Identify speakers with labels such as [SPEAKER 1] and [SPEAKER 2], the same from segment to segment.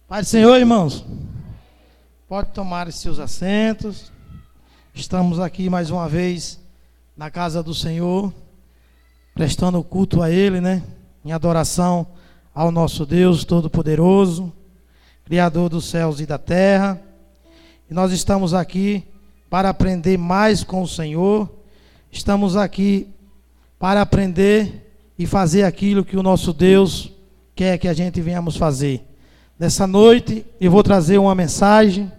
[SPEAKER 1] Pai do Senhor, irmãos, pode tomar os seus assentos. Estamos aqui mais uma vez na casa do Senhor, prestando culto a Ele, em adoração ao nosso Deus Todo-Poderoso, Criador dos céus e da terra. E nós estamos aqui para aprender mais com o Senhor. Estamos aqui para aprender e fazer aquilo que o nosso Deus quer que a gente venhamos fazer. Nessa noite eu vou trazer uma mensagem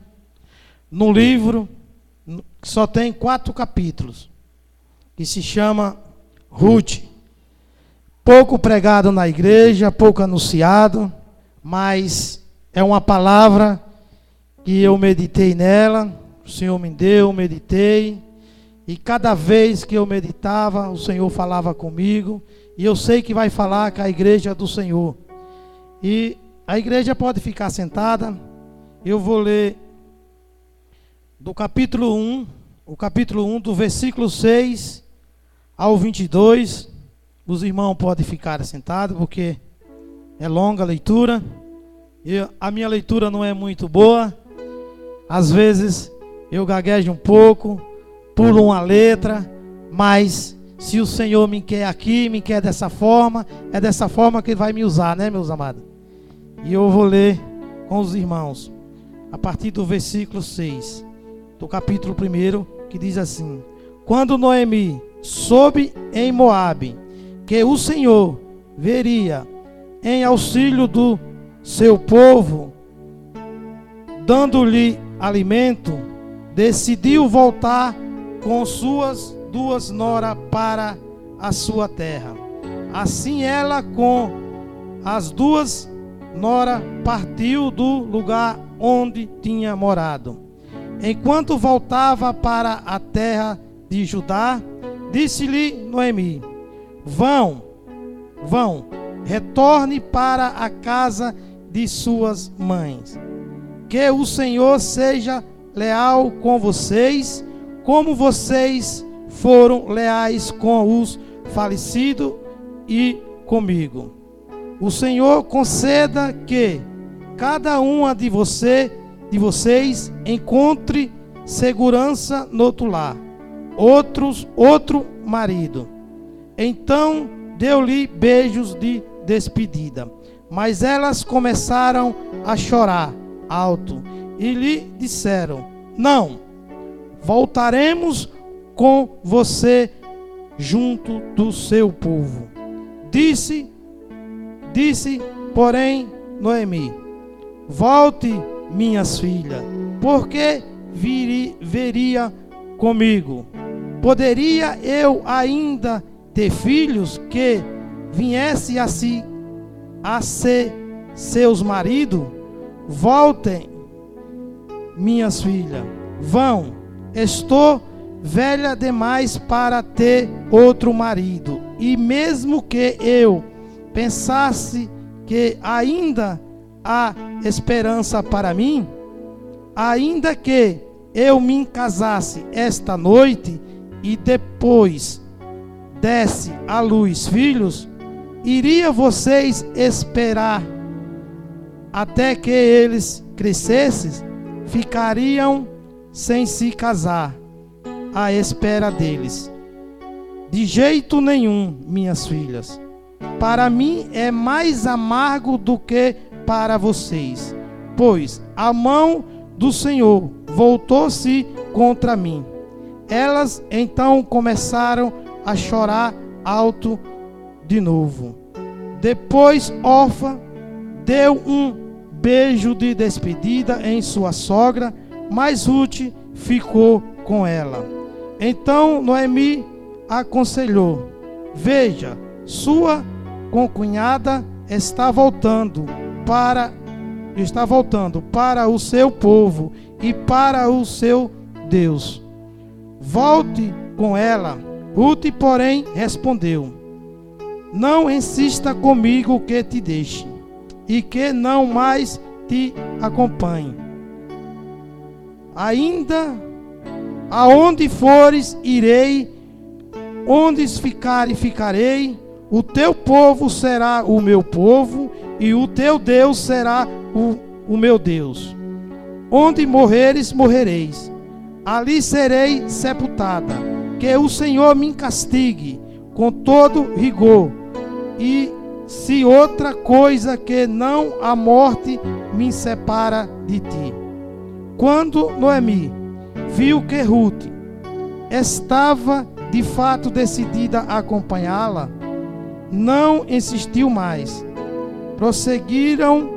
[SPEAKER 1] num livro que só tem 4 capítulos, que se chama Ruth. Pouco pregado na igreja, pouco anunciado, mas é uma palavra que eu meditei nela, o Senhor me deu, meditei, e cada vez que eu meditava, o Senhor falava comigo, e eu sei que vai falar com a igreja do Senhor. E a igreja pode ficar sentada. Eu vou ler do capítulo 1, o capítulo 1, do versículo 6 ao 22. Os irmãos podem ficar sentados, porque é longa a leitura. A minha leitura não é muito boa. Às vezes eu gaguejo um pouco, pulo uma letra, mas se o Senhor me quer aqui, me quer dessa forma, é dessa forma que Ele vai me usar, meus amados? E eu vou ler com os irmãos, a partir do versículo 6, do capítulo 1, que diz assim: Quando Noemi soube em Moabe que o Senhor veria em auxílio do seu povo, dando-lhe alimento, decidiu voltar com suas 2 noras para a sua terra. Assim ela com as 2 noras partiu do lugar onde tinha morado. Enquanto voltava para a terra de Judá, disse-lhe Noemi: Vão, retorne para a casa de suas mães. Que o Senhor seja leal com vocês, como vocês foram leais com os falecidos e comigo. O Senhor conceda que cada uma de vocês encontre segurança no outro lar, outro marido. Então deu-lhe beijos de despedida, mas elas começaram a chorar alto e lhe disseram: Não, voltaremos com você junto do seu povo. Disse, porém, Noemi: Volte, minhas filhas, porque veria comigo. Poderia eu ainda ter filhos que viessem a ser seus maridos? Voltem, minhas filhas, vão. Estou velha demais para ter outro marido. E mesmo que eu pensasse que ainda há esperança para mim, ainda que eu me casasse esta noite e depois desse à luz filhos, iria vocês esperar até que eles crescessem? Ficariam sem se casar à espera deles? De jeito nenhum, minhas filhas. Para mim é mais amargo do que para vocês, pois a mão do Senhor voltou-se contra mim. Elas então começaram a chorar alto de novo. Depois Orfa deu um beijo de despedida em sua sogra, mas Ruth ficou com ela. Então Noemi aconselhou: Veja, sua concunhada está voltando para o seu povo e para o seu Deus. Volte com ela. Ruth, porém, respondeu: Não insista comigo que te deixe e que não mais te acompanhe. Ainda aonde fores, irei, onde ficares, ficarei. O teu povo será o meu povo, e o teu Deus será o meu Deus. Onde morreres, morrereis. Ali serei sepultada. Que o Senhor me castigue com todo rigor. E se outra coisa que não a morte me separa de ti. Quando Noemi viu que Ruth estava de fato decidida a acompanhá-la, não insistiu mais. Prosseguiram,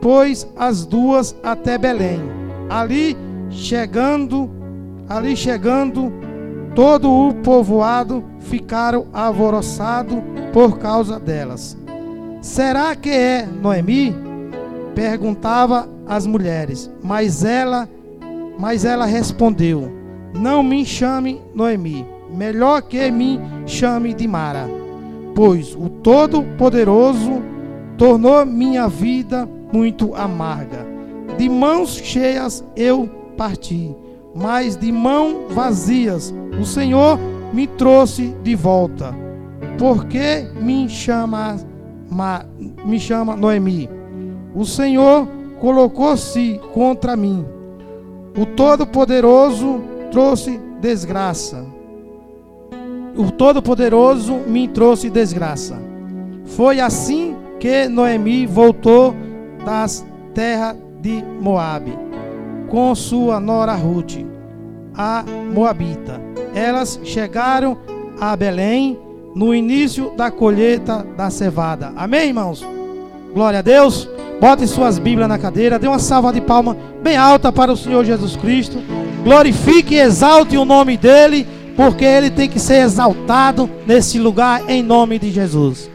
[SPEAKER 1] pois, as duas até Belém. Ali chegando, todo o povoado ficaram alvoroçados por causa delas. Será que é Noemi? Perguntava as mulheres. Mas ela respondeu: não me chame Noemi, melhor que me chame de Mara, pois o Todo-Poderoso tornou minha vida muito amarga. De mãos cheias eu parti, mas de mãos vazias o Senhor me trouxe de volta. Por que me chama Noemi? O Senhor colocou-se contra mim. O Todo-Poderoso trouxe desgraça. O Todo-Poderoso me trouxe desgraça. Foi assim que Noemi voltou das terras de Moabe, com sua nora Ruth, a Moabita. Elas chegaram a Belém no início da colheita da cevada. Amém, irmãos? Glória a Deus. Bote suas Bíblias na cadeira. Dê uma salva de palmas bem alta para o Senhor Jesus Cristo. Glorifique e exalte o nome dele, porque ele tem que ser exaltado nesse lugar, em nome de Jesus.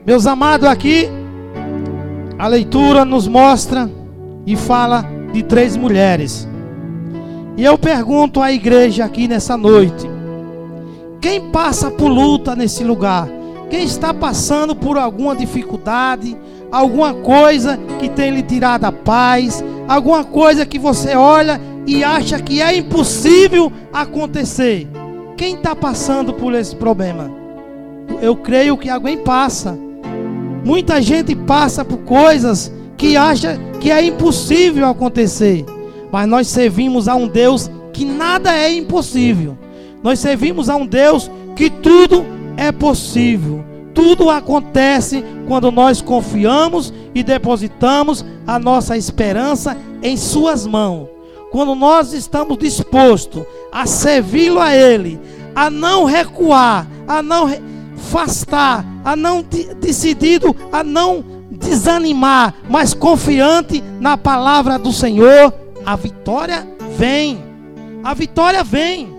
[SPEAKER 1] Meus amados, aqui a leitura nos mostra e fala de 3 mulheres. E eu pergunto à igreja aqui nessa noite: quem passa por luta nesse lugar? Quem está passando por alguma dificuldade, alguma coisa que tem lhe tirado a paz, alguma coisa que você olha e acha que é impossível acontecer? Quem está passando por esse problema? Eu creio que alguém passa. Muita gente passa por coisas que acha que é impossível acontecer. Mas nós servimos a um Deus que nada é impossível. Nós servimos a um Deus que tudo é possível. Tudo acontece quando nós confiamos e depositamos a nossa esperança em suas mãos. Quando nós estamos dispostos a servi-lo a Ele, a não recuar, a não afastar, a não decidido, a não desanimar, mas confiante na palavra do Senhor, a vitória vem. A vitória vem,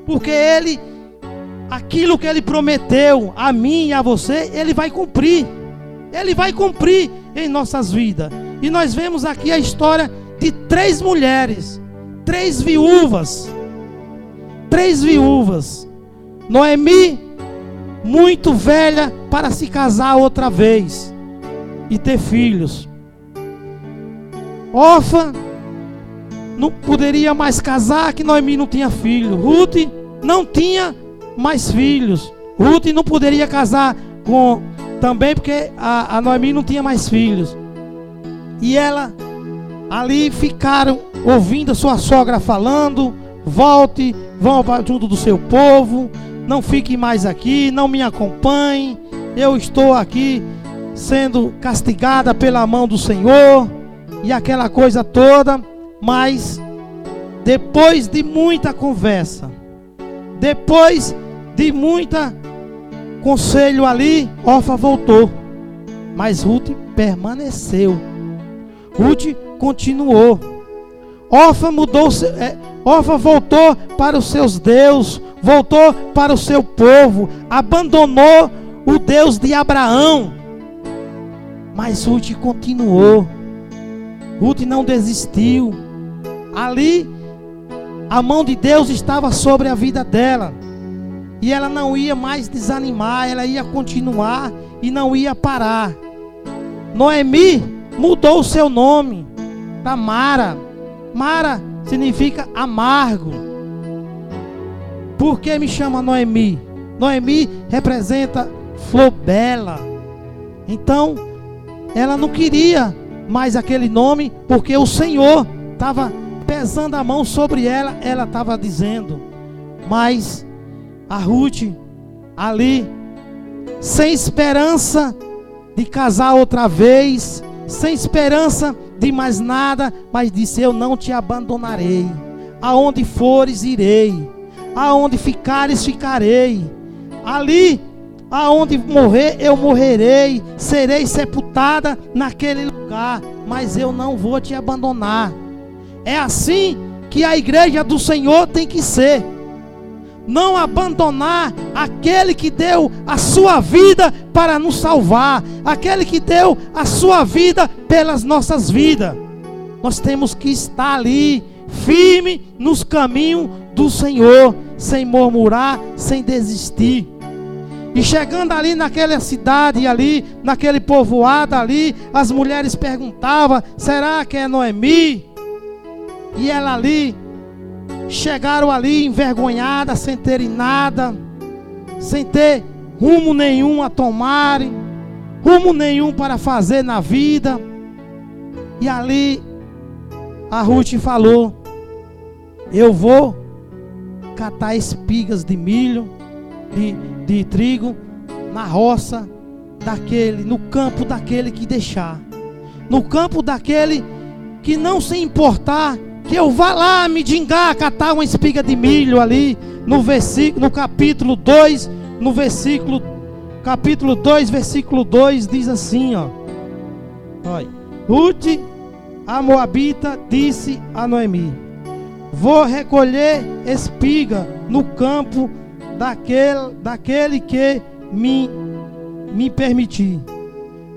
[SPEAKER 1] porque Ele, aquilo que Ele prometeu a mim e a você, Ele vai cumprir. Ele vai cumprir em nossas vidas. E nós vemos aqui a história de 3 mulheres, 3 viúvas. 3 viúvas. Noemi, muito velha para se casar outra vez e ter filhos. Orfa não poderia mais casar, que Noemi não tinha filho. Ruth não tinha mais filhos. Ruth não poderia casar com também, porque a Noemi não tinha mais filhos. E ela ali ficaram ouvindo a sua sogra falando: volte, vão junto do seu povo, não fique mais aqui, não me acompanhe, eu estou aqui sendo castigada pela mão do Senhor, e aquela coisa toda. Mas depois de muita conversa, depois de muita conselho ali, Orfa voltou, mas Ruth permaneceu. Ruth continuou. Orfa voltou para os seus deuses, voltou para o seu povo, abandonou o Deus de Abraão. Mas Ruth continuou. Ruth não desistiu. Ali a mão de Deus estava sobre a vida dela, e ela não ia mais desanimar, ela ia continuar e não ia parar. Noemi mudou o seu nome para Mara. Mara significa amargo. Por que me chama Noemi? Noemi representa flor bela. Então, ela não queria mais aquele nome, porque o Senhor estava pesando a mão sobre ela. Ela estava dizendo, mas a Ruth ali, sem esperança de casar outra vez, sem esperança de mais nada, mas disse: eu não te abandonarei. Aonde fores, irei. Aonde ficares, ficarei. Ali, aonde morrer, eu morrerei. Serei sepultada naquele lugar, mas eu não vou te abandonar. É assim que a igreja do Senhor tem que ser. Não abandonar aquele que deu a sua vida para nos salvar, aquele que deu a sua vida pelas nossas vidas. Nós temos que estar ali, firme nos caminhos do Senhor, sem murmurar, sem desistir. E chegando ali naquela cidade ali, naquele povoado ali, as mulheres perguntavam: será que é Noemi? E ela ali, chegaram ali envergonhadas, sem terem nada, sem ter rumo nenhum a tomarem, rumo nenhum para fazer na vida. E ali a Ruth falou: eu vou catar espigas de milho, de trigo, na roça daquele, no campo daquele que deixar, no campo daquele que não se importar, que eu vá lá me dingar, catar uma espiga de milho ali, no capítulo 2, capítulo 2, versículo 2, diz assim, ó. Olha, Ruth, a Moabita, disse a Noemi: vou recolher espiga no campo daquele que me permitir.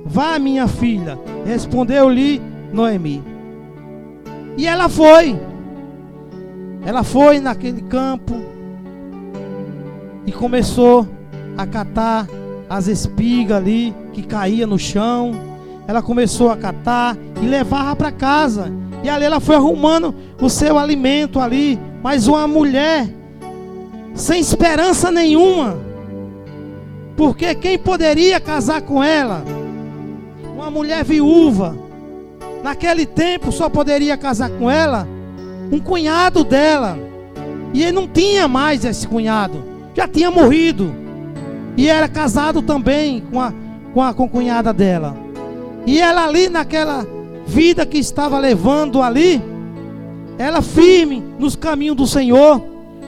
[SPEAKER 1] Vá, minha filha, respondeu-lhe Noemi. E ela foi naquele campo e começou a catar as espigas ali que caía no chão. Ela começou a catar e levava para casa. E ali ela foi arrumando o seu alimento ali. Mas uma mulher sem esperança nenhuma, porque quem poderia casar com ela? Uma mulher viúva. Naquele tempo só poderia casar com ela um cunhado dela. E ele não tinha mais esse cunhado, já tinha morrido. E era casado também com a cunhada dela. E ela ali naquela vida que estava levando ali, ela firme nos caminhos do Senhor.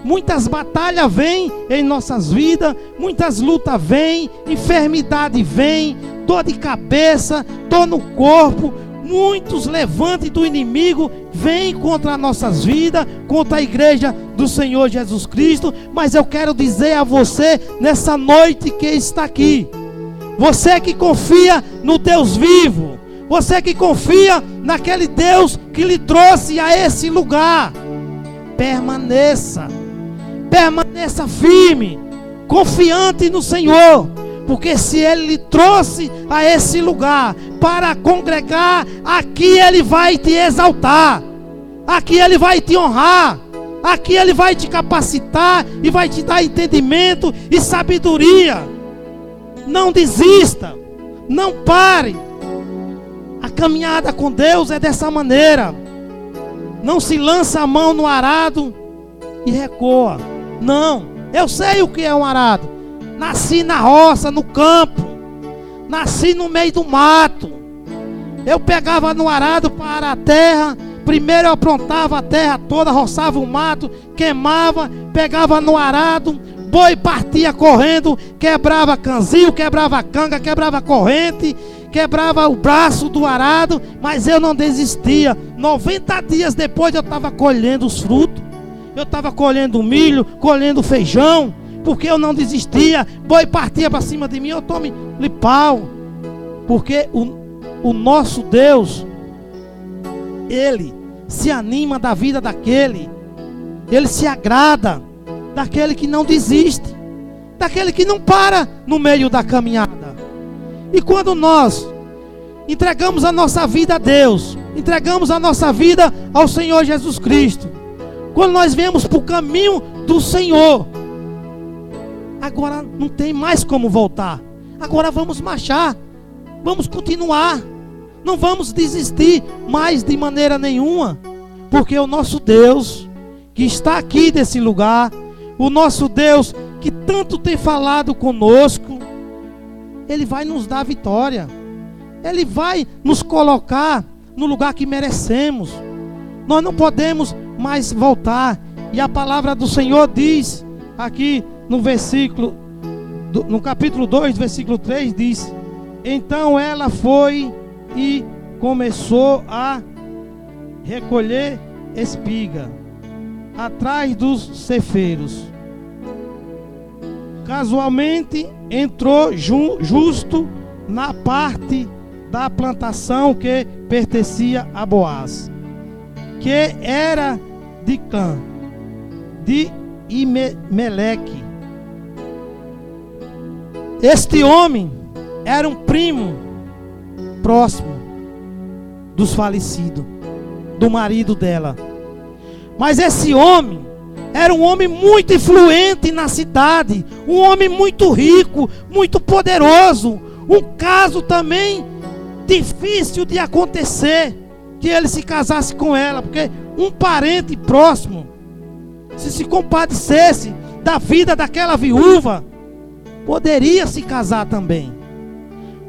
[SPEAKER 1] Muitas batalhas vêm em nossas vidas, muitas lutas vêm, enfermidade vem, dor de cabeça, dor no corpo. Muitos levantes do inimigo vêm contra nossas vidas, contra a igreja do Senhor Jesus Cristo. Mas eu quero dizer a você nessa noite que está aqui, você que confia no Deus vivo, você que confia naquele Deus que lhe trouxe a esse lugar, permaneça firme, confiante no Senhor. Porque se Ele lhe trouxe a esse lugar para congregar, aqui Ele vai te exaltar, aqui Ele vai te honrar, aqui Ele vai te capacitar e vai te dar entendimento e sabedoria. Não desista, não pare. A caminhada com Deus é dessa maneira. Não se lança a mão no arado e recua. Não, eu sei o que é um arado. Nasci na roça, no campo. Nasci no meio do mato. Eu pegava no arado para a terra. Primeiro eu aprontava a terra toda, roçava o mato, queimava, pegava no arado. Boi partia correndo, quebrava canzil, quebrava canga, quebrava corrente, quebrava o braço do arado. Mas eu não desistia. 90 dias depois eu estava colhendo os frutos. Eu estava colhendo milho, colhendo feijão. Porque eu não desistia. Boi partia para cima de mim, eu tomo-lhe pau. Porque o nosso Deus, Ele se anima da vida daquele, Ele se agrada daquele que não desiste, daquele que não para no meio da caminhada. E quando nós entregamos a nossa vida a Deus, entregamos a nossa vida ao Senhor Jesus Cristo, quando nós viemos para o caminho do Senhor, agora não tem mais como voltar. Agora vamos marchar. vamos continuar. Não vamos desistir mais de maneira nenhuma. Porque o nosso Deus, que está aqui nesse lugar, o nosso Deus que tanto tem falado conosco, Ele vai nos dar vitória. Ele vai nos colocar no lugar que merecemos. Nós não podemos mais voltar. E a palavra do Senhor diz aqui no capítulo 2, versículo 3, diz: então ela foi e começou a recolher espiga atrás dos cefeiros. Casualmente entrou justo na parte da plantação que pertencia a Boaz, que era de Cã, de Imeleque. Este homem era um primo próximo dos falecidos, do marido dela. Mas esse homem era um homem muito influente na cidade, um homem muito rico, muito poderoso. Um caso também difícil de acontecer, que ele se casasse com ela, porque um parente próximo, se compadecesse da vida daquela viúva, poderia se casar também.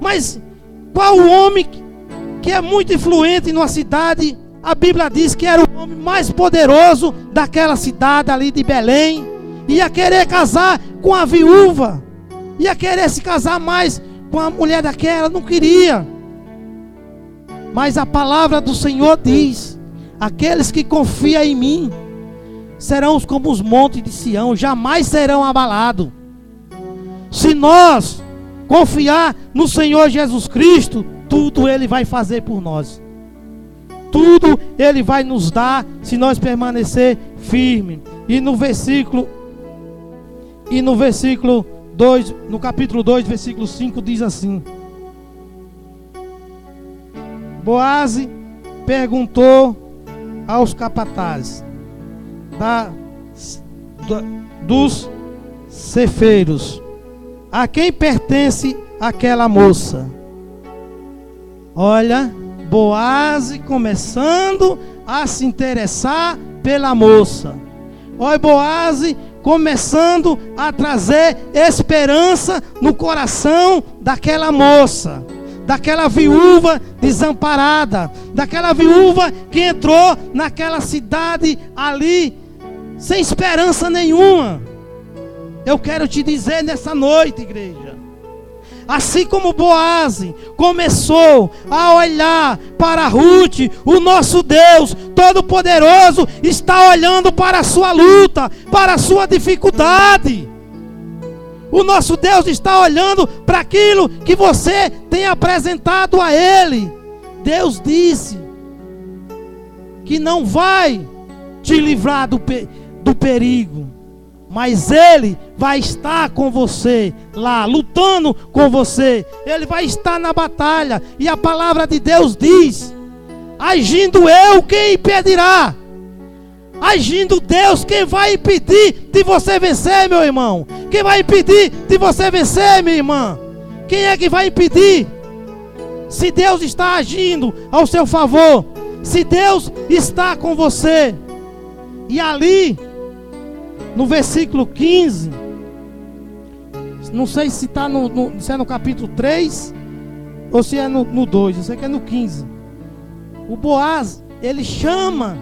[SPEAKER 1] Mas qual o homem que é muito influente numa cidade? A Bíblia diz que era o homem mais poderoso daquela cidade ali de Belém. Ia querer casar com a viúva, ia querer se casar mais com a mulher daquela, não queria. Mas a palavra do Senhor diz: aqueles que confiam em mim serão como os montes de Sião, jamais serão abalados. Se nós confiar no Senhor Jesus Cristo, tudo Ele vai fazer por nós. Tudo Ele vai nos dar, se nós permanecer firme. E no versículo 2, no capítulo 2, versículo 5, diz assim: Boaz perguntou aos capatazes dos cefeiros: a quem pertence aquela moça? Olha, Boaz começando a se interessar pela moça. Olha, Boaz começando a trazer esperança no coração daquela moça, daquela viúva desamparada, daquela viúva que entrou naquela cidade ali sem esperança nenhuma. Eu quero te dizer nessa noite, igreja, assim como Boaz começou a olhar para Ruth, o nosso Deus Todo-Poderoso está olhando para a sua luta, para a sua dificuldade. O nosso Deus está olhando para aquilo que você tem apresentado a Ele. Deus disse que não vai te livrar do perigo, mas Ele vai estar com você lá, lutando com você. Ele vai estar na batalha. E a palavra de Deus diz: agindo eu, quem impedirá? Agindo Deus, quem vai impedir de você vencer, meu irmão? Quem vai impedir de você vencer, minha irmã? Quem é que vai impedir? Se Deus está agindo ao seu favor, se Deus está com você. E ali no versículo 15, não sei se está se é no capítulo 3 ou se é no 2, eu sei que é no 15. O Boaz, ele chama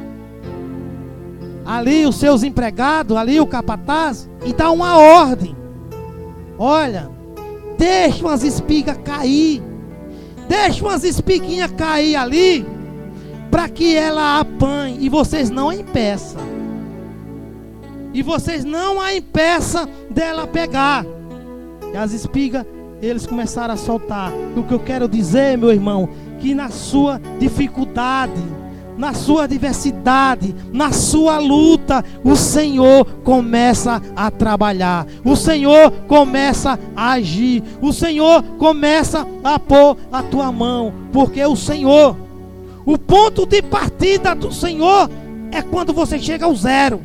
[SPEAKER 1] ali os seus empregados, ali o capataz, e dá uma ordem: olha, deixa umas espigas cair, deixa umas espiguinhas cair ali, para que ela apanhe, e vocês não a impeçam. E vocês não a impeçam dela pegar. E as espigas, eles começaram a soltar. O que eu quero dizer, meu irmão, que na sua dificuldade, na sua adversidade, na sua luta, o Senhor começa a trabalhar. O Senhor começa a agir. O Senhor começa a pôr a tua mão. Porque o Senhor, o ponto de partida do Senhor é quando você chega ao zero.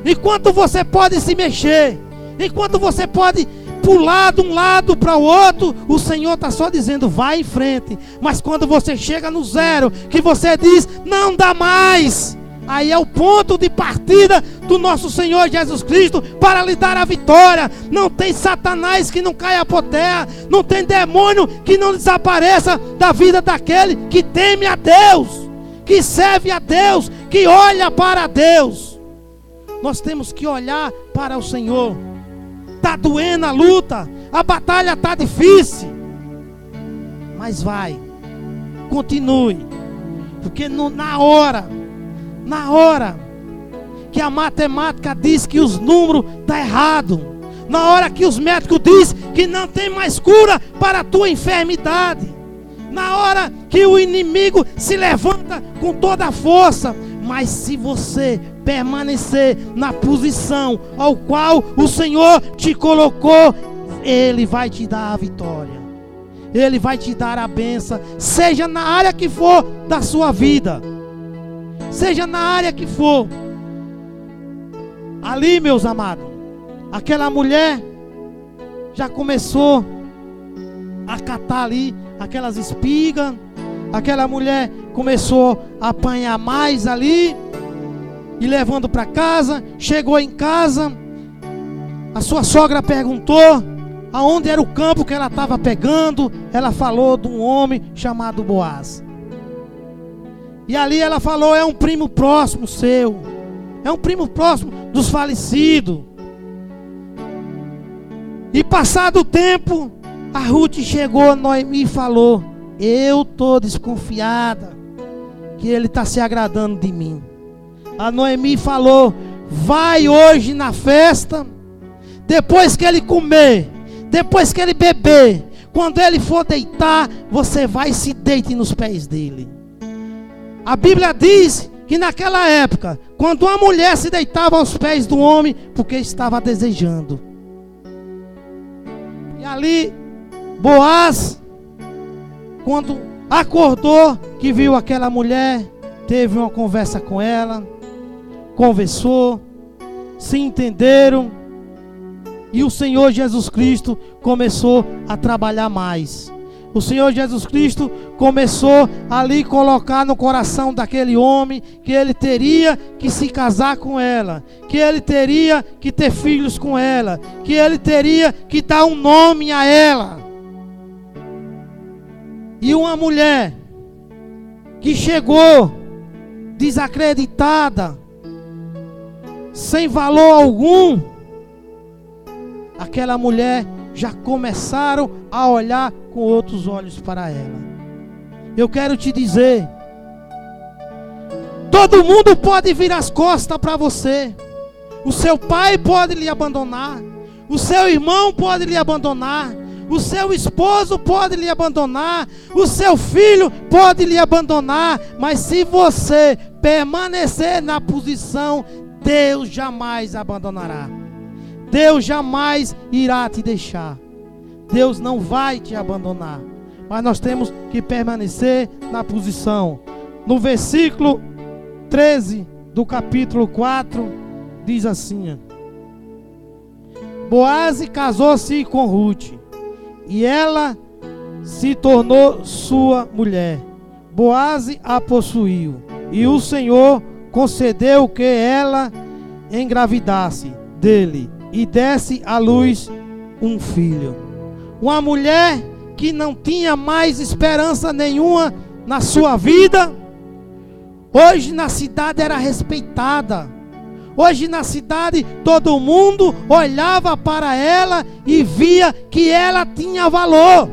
[SPEAKER 1] Enquanto você pode se mexer, enquanto você pode pular de um lado para o outro, o Senhor está só dizendo, vai em frente. Mas quando você chega no zero, que você diz, não dá mais, aí é o ponto de partida do nosso Senhor Jesus Cristo para lhe dar a vitória. Não tem Satanás que não caia por terra, não tem demônio que não desapareça da vida daquele que teme a Deus, que serve a Deus, que olha para Deus. Nós temos que olhar para o Senhor. Está doendo a luta, a batalha está difícil, mas vai, continue, porque na hora que a matemática diz que os números estão errados, na hora que os médicos dizem que não tem mais cura para a tua enfermidade, na hora que o inimigo se levanta com toda a força, mas se você permanecer na posição ao qual o Senhor te colocou, Ele vai te dar a vitória, Ele vai te dar a bênção, seja na área que for da sua vida, seja na área que for. Ali, meus amados, aquela mulher já começou a catar ali aquelas espigas. Aquela mulher começou a apanhar mais ali e levando para casa. Chegou em casa, a sua sogra perguntou aonde era o campo que ela estava pegando. Ela falou de um homem chamado Boaz. E ali ela falou, é um primo próximo seu, é um primo próximo dos falecidos. E passado o tempo, a Ruth chegou a Noemi e falou, eu estou desconfiada que ele está se agradando de mim. A Noemi falou, vai hoje na festa, depois que ele comer, depois que ele beber, quando ele for deitar, você vai e se deite nos pés dele. A Bíblia diz que naquela época, quando uma mulher se deitava aos pés do homem, porque estava desejando. E ali, Boaz, quando acordou, que viu aquela mulher, teve uma conversa com ela, conversou, se entenderam, e o Senhor Jesus Cristo começou a trabalhar mais. O Senhor Jesus Cristo começou ali colocar no coração daquele homem que ele teria que se casar com ela, que ele teria que ter filhos com ela, que ele teria que dar um nome a ela. E uma mulher que chegou desacreditada, sem valor algum, aquela mulher já começaram a olhar com outros olhos para ela. Eu quero te dizer, todo mundo pode vir as costas para você. O seu pai pode lhe abandonar, o seu irmão pode lhe abandonar, o seu esposo pode lhe abandonar, o seu filho pode lhe abandonar, mas se você permanecer na posição, Deus jamais abandonará. Deus jamais irá te deixar. Deus não vai te abandonar. Mas nós temos que permanecer na posição. No versículo 13 do capítulo 4, diz assim: Boaz casou-se com Ruth, e ela se tornou sua mulher. Boaz a possuiu, e o Senhor concedeu que ela engravidasse dele e desse à luz um filho. Uma mulher que não tinha mais esperança nenhuma na sua vida, hoje na cidade era respeitada. Hoje na cidade todo mundo olhava para ela e via que ela tinha valor.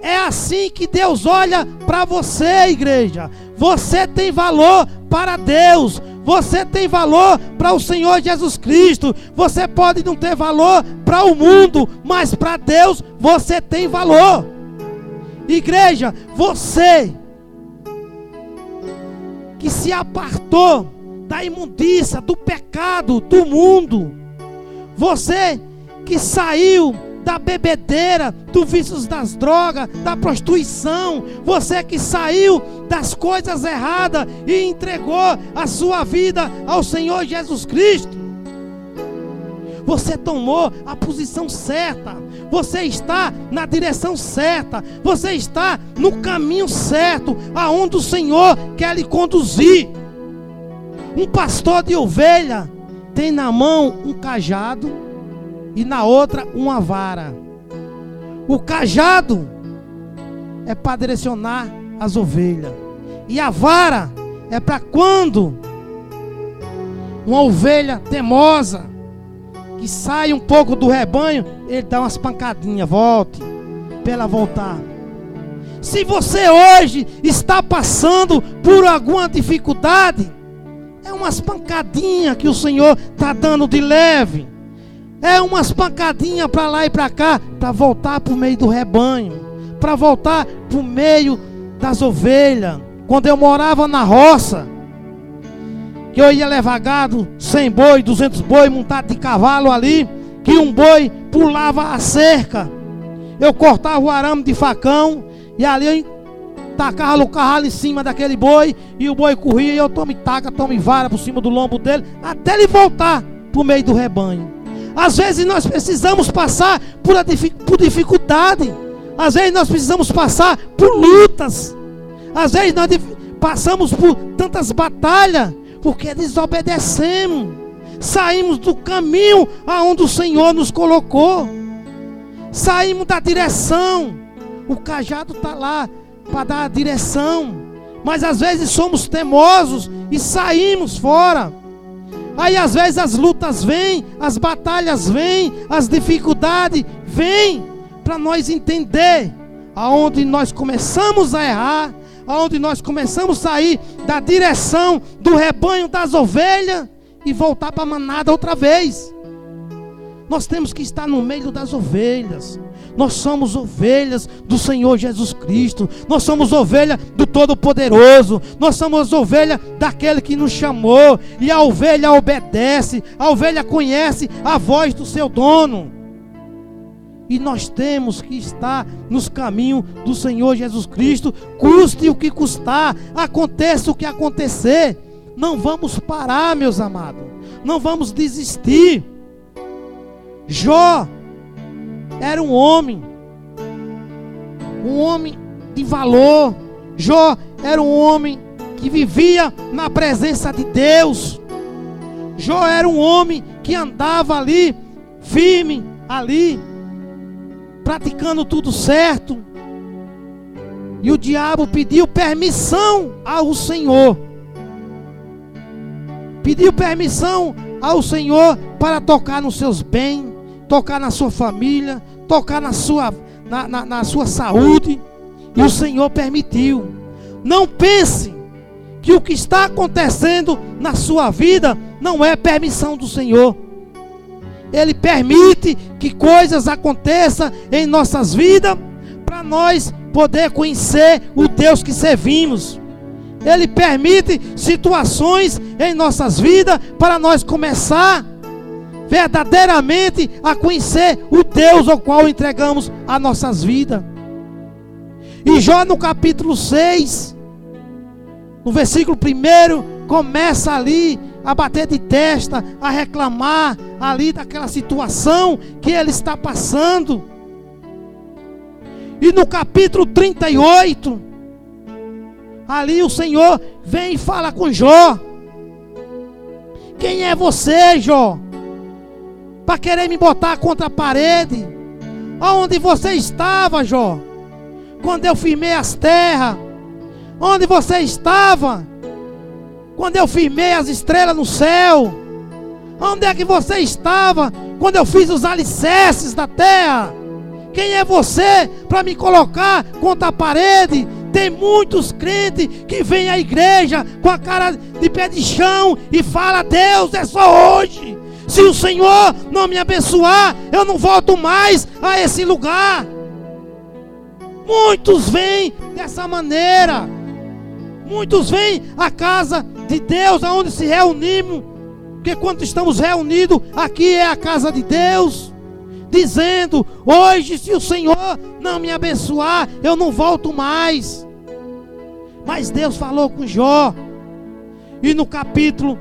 [SPEAKER 1] É assim que Deus olha para você, igreja. Você tem valor para Deus. Você tem valor para o Senhor Jesus Cristo. Você pode não ter valor para o mundo, mas para Deus você tem valor. Igreja, você que se apartou da imundícia, do pecado, do mundo, você que saiu da bebedeira, dos vícios das drogas, da prostituição, você que saiu das coisas erradas e entregou a sua vida ao Senhor Jesus Cristo, você tomou a posição certa, você está na direção certa, você está no caminho certo, aonde o Senhor quer lhe conduzir. Um pastor de ovelha tem na mão um cajado e na outra uma vara. O cajado é para direcionar as ovelhas, e a vara é para quando uma ovelha teimosa que sai um pouco do rebanho, ele dá umas pancadinhas, volte, para ela voltar. Se você hoje está passando por alguma dificuldade, é umas pancadinhas que o Senhor está dando de leve. É umas pancadinhas para lá e para cá, para voltar para o meio do rebanho, para voltar para o meio das ovelhas. Quando eu morava na roça, que eu ia levar gado, 100 boi, 200 boi, montado de cavalo ali, que um boi pulava a cerca, eu cortava o arame de facão, e ali eu tacava o carralo em cima daquele boi, e o boi corria, e eu tome taca, tome vara por cima do lombo dele, até ele voltar para o meio do rebanho. Às vezes nós precisamos passar por dificuldade, às vezes nós precisamos passar por lutas, às vezes nós passamos por tantas batalhas, porque desobedecemos, saímos do caminho aonde o Senhor nos colocou, saímos da direção. O cajado está lá para dar a direção, mas às vezes somos teimosos e saímos fora. Aí às vezes as lutas vêm, as batalhas vêm, as dificuldades vêm, para nós entender aonde nós começamos a errar, aonde nós começamos a sair da direção do rebanho das ovelhas e voltar para a manada outra vez. Nós temos que estar no meio das ovelhas. Nós somos ovelhas do Senhor Jesus Cristo. Nós somos ovelha do Todo-Poderoso. Nós somos ovelha daquele que nos chamou. E a ovelha obedece. A ovelha conhece a voz do seu dono. E nós temos que estar nos caminhos do Senhor Jesus Cristo, custe o que custar, aconteça o que acontecer. Não vamos parar, meus amados, não vamos desistir. Jó era um homem de valor. Jó era um homem que vivia na presença de Deus. Jó era um homem que andava ali, firme ali, praticando tudo certo. E o diabo pediu permissão ao Senhor. Pediu permissão ao Senhor para tocar nos seus bens, tocar na sua família, tocar na sua saúde. E o Senhor permitiu. Não pense que o que está acontecendo na sua vida não é permissão do Senhor. Ele permite que coisas aconteçam em nossas vidas para nós poder conhecer o Deus que servimos. Ele permite situações em nossas vidas para nós começar verdadeiramente a conhecer o Deus ao qual entregamos as nossas vidas. E Jó no capítulo 6, no versículo 1, começa ali a bater de testa, a reclamar ali daquela situação que ele está passando. E no capítulo 38, ali o Senhor vem e fala com Jó: quem é você, Jó, para querer me botar contra a parede? Onde você estava, Jó, quando eu firmei as terras? Onde você estava quando eu firmei as estrelas no céu? Onde é que você estava quando eu fiz os alicerces da terra? Quem é você para me colocar contra a parede? Tem muitos crentes que vêm à igreja com a cara de pé de chão e fala: Deus, é só hoje. Se o Senhor não me abençoar, eu não volto mais a esse lugar. Muitos vêm dessa maneira. Muitos vêm à casa de Deus, aonde se reunimos, porque quando estamos reunidos, aqui é a casa de Deus, dizendo: hoje, se o Senhor não me abençoar, eu não volto mais. Mas Deus falou com Jó, e no capítulo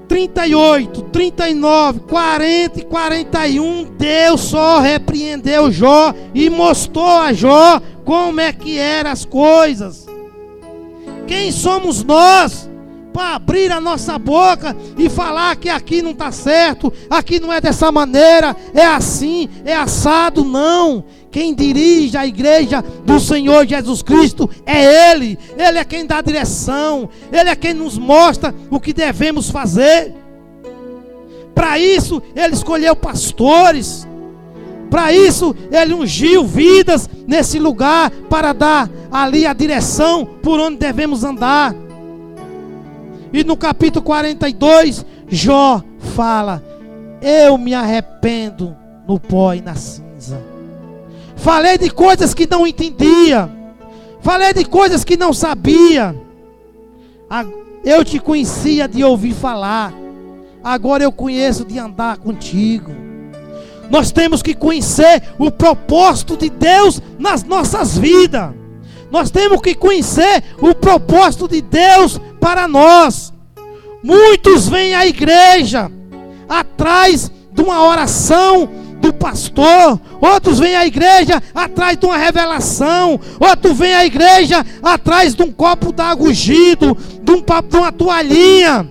[SPEAKER 1] 38, 39, 40 e 41, Deus só repreendeu Jó e mostrou a Jó como é que eram as coisas. Quem somos nós para abrir a nossa boca e falar que aqui não está certo, aqui não é dessa maneira, é assim, é assado? Não. Quem dirige a igreja do Senhor Jesus Cristo é Ele. Ele é quem dá direção, Ele é quem nos mostra o que devemos fazer. Para isso Ele escolheu pastores, para isso Ele ungiu vidas nesse lugar, para dar ali a direção por onde devemos andar. E no capítulo 42, Jó fala: eu me arrependo no pó e na cinza. Falei de coisas que não entendia, falei de coisas que não sabia. Eu te conhecia de ouvir falar, agora eu conheço de andar contigo. Nós temos que conhecer o propósito de Deus nas nossas vidas. Nós temos que conhecer o propósito de Deus para nós. Muitos vêm à igreja atrás de uma oração do pastor, outros vêm à igreja atrás de uma revelação, outros vêm à igreja atrás de um copo d'água ungido, de uma toalhinha.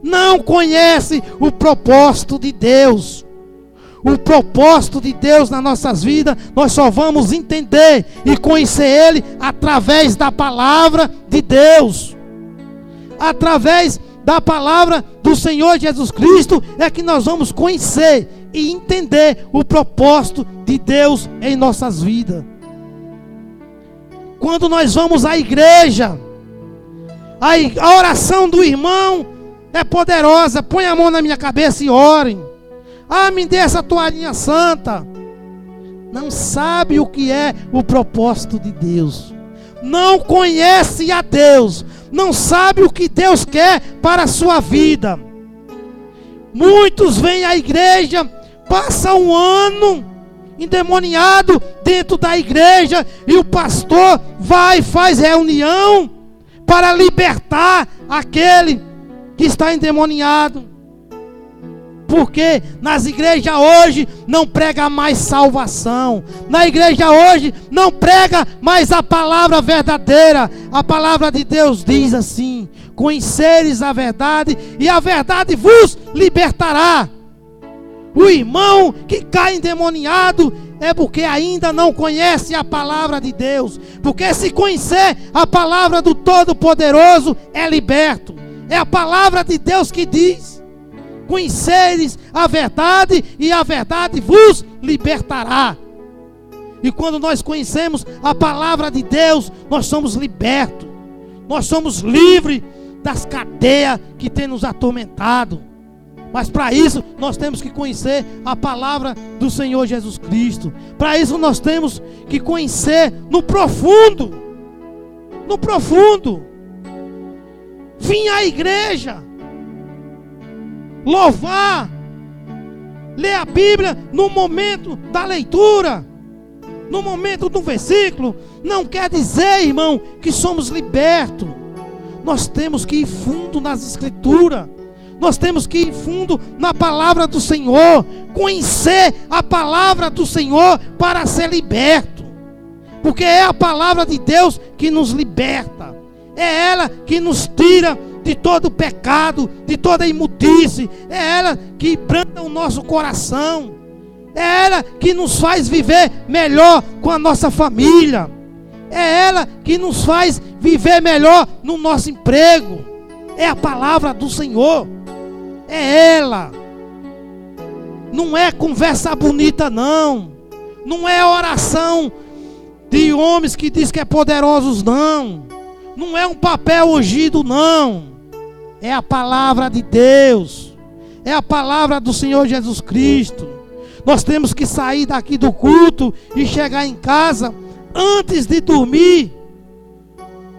[SPEAKER 1] Não conhece o propósito de Deus. O propósito de Deus nas nossas vidas, nós só vamos entender e conhecer Ele através da palavra de Deus. Através da palavra do Senhor Jesus Cristo é que nós vamos conhecer e entender o propósito de Deus em nossas vidas. Quando nós vamos à igreja, a oração do irmão é poderosa. Põe a mão na minha cabeça e orem. Ah, me dê essa toalhinha santa. Não sabe o que é o propósito de Deus. Não conhece a Deus. Não sabe o que Deus quer para a sua vida. Muitos vêm à igreja, passam um ano endemoniado dentro da igreja, e o pastor vai e faz reunião para libertar aquele que está endemoniado. Porque nas igrejas hoje não prega mais salvação. Na igreja hoje não prega mais a palavra verdadeira. A palavra de Deus diz assim: conhecereis a verdade e a verdade vos libertará. O irmão que cai endemoniado é porque ainda não conhece a palavra de Deus. Porque se conhecer a palavra do Todo-Poderoso, é liberto. É a palavra de Deus que diz: conhecereis a verdade e a verdade vos libertará. E quando nós conhecemos a palavra de Deus, nós somos libertos. Nós somos livres das cadeias que tem nos atormentado. Mas para isso nós temos que conhecer a palavra do Senhor Jesus Cristo. Para isso nós temos que conhecer no profundo. No profundo. Vim à igreja louvar, ler a Bíblia no momento da leitura, no momento do versículo, não quer dizer, irmão, que somos libertos. Nós temos que ir fundo nas Escrituras. Nós temos que ir fundo na palavra do Senhor, conhecer a palavra do Senhor para ser liberto. Porque é a palavra de Deus que nos liberta. É ela que nos tira de todo pecado, de toda imundice. É ela que branda o nosso coração. É ela que nos faz viver melhor com a nossa família. É ela que nos faz viver melhor no nosso emprego. É a palavra do Senhor. É ela. Não é conversa bonita, não. Não é oração de homens que diz que é poderosos, não. Não é um papel ungido, não. É a palavra de Deus. É a palavra do Senhor Jesus Cristo. Nós temos que sair daqui do culto e chegar em casa antes de dormir,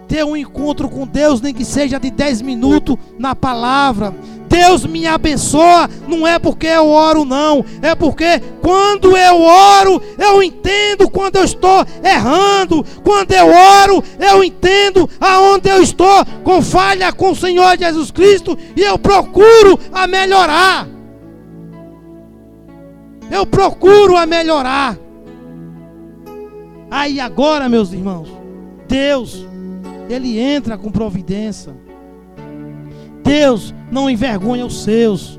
[SPEAKER 1] ter um encontro com Deus, nem que seja de 10 minutos na palavra. Deus me abençoa, não é porque eu oro não, é porque quando eu oro, eu entendo quando eu estou errando. Quando eu oro, eu entendo aonde eu estou com falha com o Senhor Jesus Cristo, e eu procuro a melhorar. Eu procuro a melhorar. Aí agora, meus irmãos, Deus, Ele entra com providência. Deus não envergonha os seus.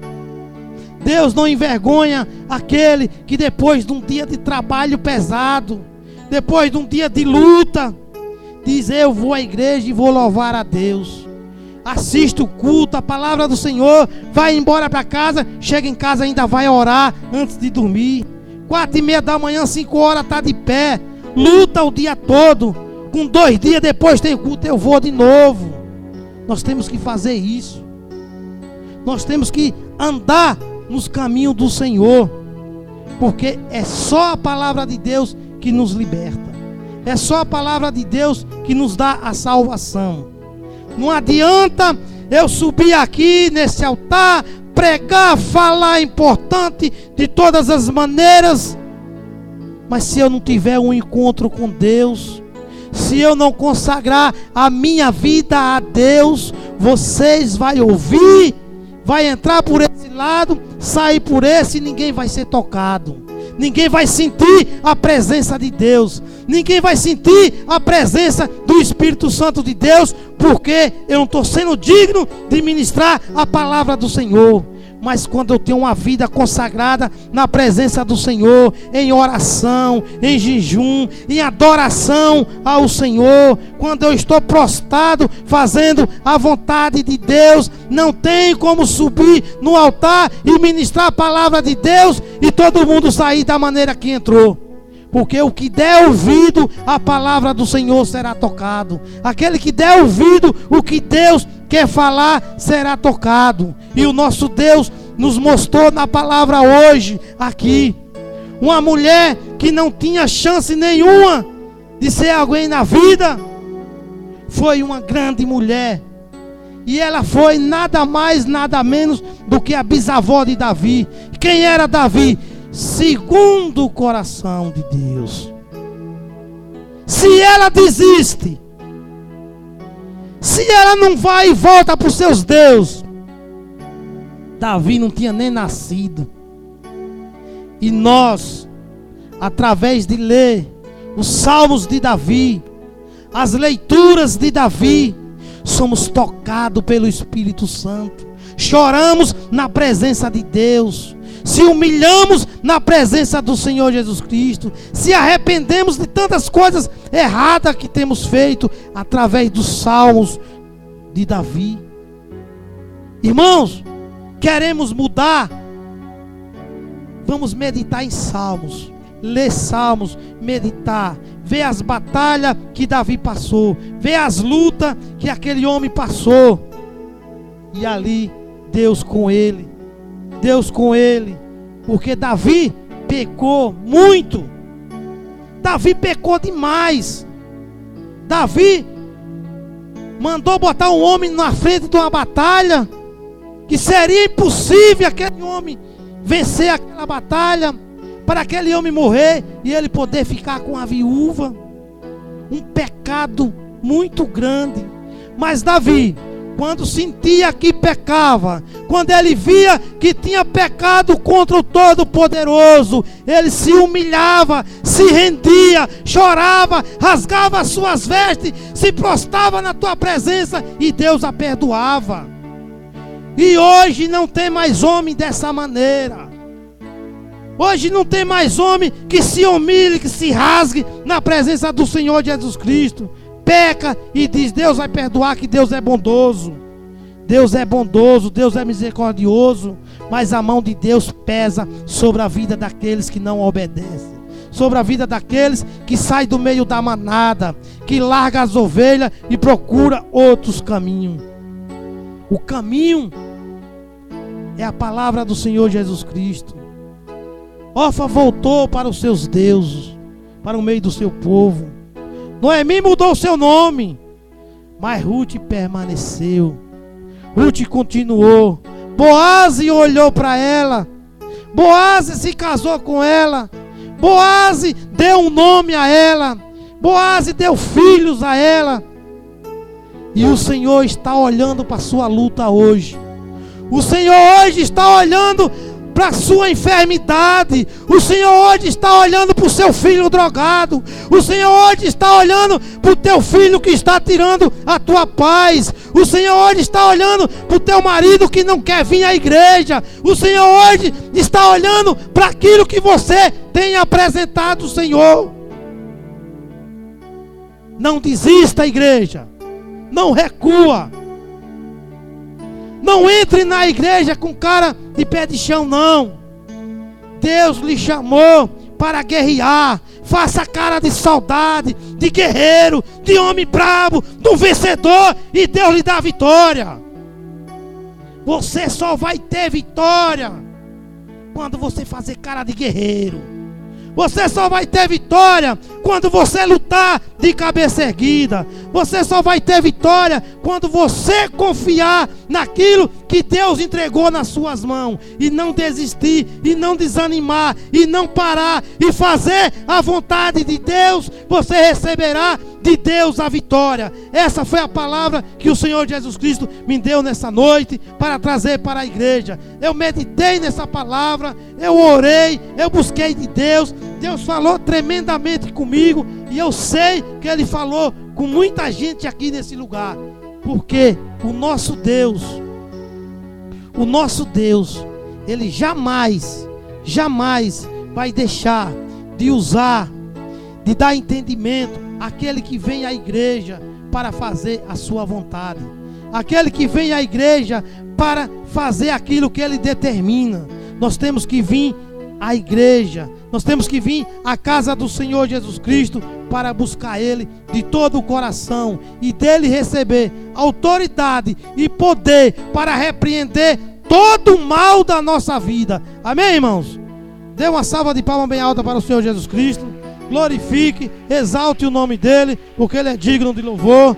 [SPEAKER 1] Deus não envergonha aquele que depois de um dia de trabalho pesado, depois de um dia de luta, diz: eu vou à igreja e vou louvar a Deus. Assiste o culto, a palavra do Senhor, vai embora para casa, chega em casa ainda vai orar antes de dormir. 4:30 da manhã, 5 horas está de pé, luta o dia todo. Com 2 dias depois tem culto, eu vou de novo. Nós temos que fazer isso. Nós temos que andar nos caminhos do Senhor, porque é só a palavra de Deus que nos liberta. É só a palavra de Deus que nos dá a salvação. Não adianta eu subir aqui nesse altar, pregar, falar importante de todas as maneiras, mas se eu não tiver um encontro com Deus, se eu não consagrar a minha vida a Deus, vocês vão ouvir, vai entrar por esse lado, sair por esse, e ninguém vai ser tocado. Ninguém vai sentir a presença de Deus. Ninguém vai sentir a presença do Espírito Santo de Deus, porque eu não estou sendo digno de ministrar a palavra do Senhor. Mas quando eu tenho uma vida consagrada na presença do Senhor, em oração, em jejum, em adoração ao Senhor, quando eu estou prostrado fazendo a vontade de Deus, não tem como subir no altar e ministrar a palavra de Deus e todo mundo sair da maneira que entrou. Porque o que der ouvido à palavra do Senhor será tocado. Aquele que der ouvido o que Deus quer falar será tocado. E o nosso Deus nos mostrou na palavra hoje aqui uma mulher que não tinha chance nenhuma de ser alguém na vida. Foi uma grande mulher. E ela foi nada mais, nada menos do que a bisavó de Davi. Quem era Davi? Segundo o coração de Deus. Se ela desiste, se ela não vai e volta para os seus deuses, Davi não tinha nem nascido. E nós, através de ler os salmos de Davi, as leituras de Davi, somos tocados pelo Espírito Santo. Choramos na presença de Deus, se humilhamos na presença do Senhor Jesus Cristo, se arrependemos de tantas coisas erradas que temos feito através dos salmos de Davi. Irmãos, queremos mudar? Vamos meditar em salmos, ler salmos, meditar, ver as batalhas que Davi passou, ver as lutas que aquele homem passou, e ali Deus com ele, porque Davi pecou muito. Davi pecou demais. Davi mandou botar um homem na frente de uma batalha que seria impossível aquele homem vencer aquela batalha, para aquele homem morrer e ele poder ficar com a viúva. Um pecado muito grande. Mas Davi, quando sentia que pecava, quando ele via que tinha pecado contra o Todo-Poderoso, ele se humilhava, se rendia, chorava, rasgava as suas vestes, se prostrava na tua presença e Deus a perdoava. E hoje não tem mais homem dessa maneira. Hoje não tem mais homem que se humilhe, que se rasgue na presença do Senhor Jesus Cristo. Peca e diz: Deus vai perdoar, que Deus é bondoso. Deus é bondoso, Deus é misericordioso, mas a mão de Deus pesa sobre a vida daqueles que não obedecem, sobre a vida daqueles que saem do meio da manada, que larga as ovelhas e procura outros caminhos. O caminho é a palavra do Senhor Jesus Cristo. Orfa voltou para os seus deuses, para o meio do seu povo. Noemi mudou o seu nome, mas Ruth permaneceu. Ruth continuou. Boaz olhou para ela. Boaz se casou com ela. Boaz deu um nome a ela. Boaz deu filhos a ela. E o Senhor está olhando para a sua luta hoje. O Senhor hoje está olhando para a sua enfermidade. O Senhor hoje está olhando para o seu filho drogado. O Senhor hoje está olhando para o teu filho que está tirando a tua paz. O Senhor hoje está olhando para o teu marido que não quer vir à igreja. O Senhor hoje está olhando para aquilo que você tem apresentado ao Senhor. Não desista, igreja. Não recua. Não entre na igreja com cara de pé de chão, não. Deus lhe chamou para guerrear. Faça cara de saudade, de guerreiro, de homem bravo, do vencedor, e Deus lhe dá a vitória. Você só vai ter vitória quando você fazer cara de guerreiro. Você só vai ter vitória quando você lutar de cabeça erguida. Você só vai ter vitória quando você confiar naquilo que Deus entregou nas suas mãos. E não desistir, e não desanimar, e não parar, e fazer a vontade de Deus. Você receberá de Deus a vitória. Essa foi a palavra que o Senhor Jesus Cristo me deu nessa noite para trazer para a igreja. Eu meditei nessa palavra, eu orei, eu busquei de Deus. Deus falou tremendamente comigo, e eu sei que Ele falou com muita gente aqui nesse lugar, porque o nosso Deus, Ele jamais vai deixar de usar, de dar entendimento àquele que vem à igreja para fazer a sua vontade, aquele que vem à igreja para fazer aquilo que Ele determina. Nós temos que vir à igreja, nós temos que vir à casa do Senhor Jesus Cristo para buscar Ele de todo o coração e dele receber autoridade e poder para repreender todo o mal da nossa vida. Amém, irmãos? Dê uma salva de palmas bem alta para o Senhor Jesus Cristo. Glorifique, exalte o nome dele, porque Ele é digno de louvor.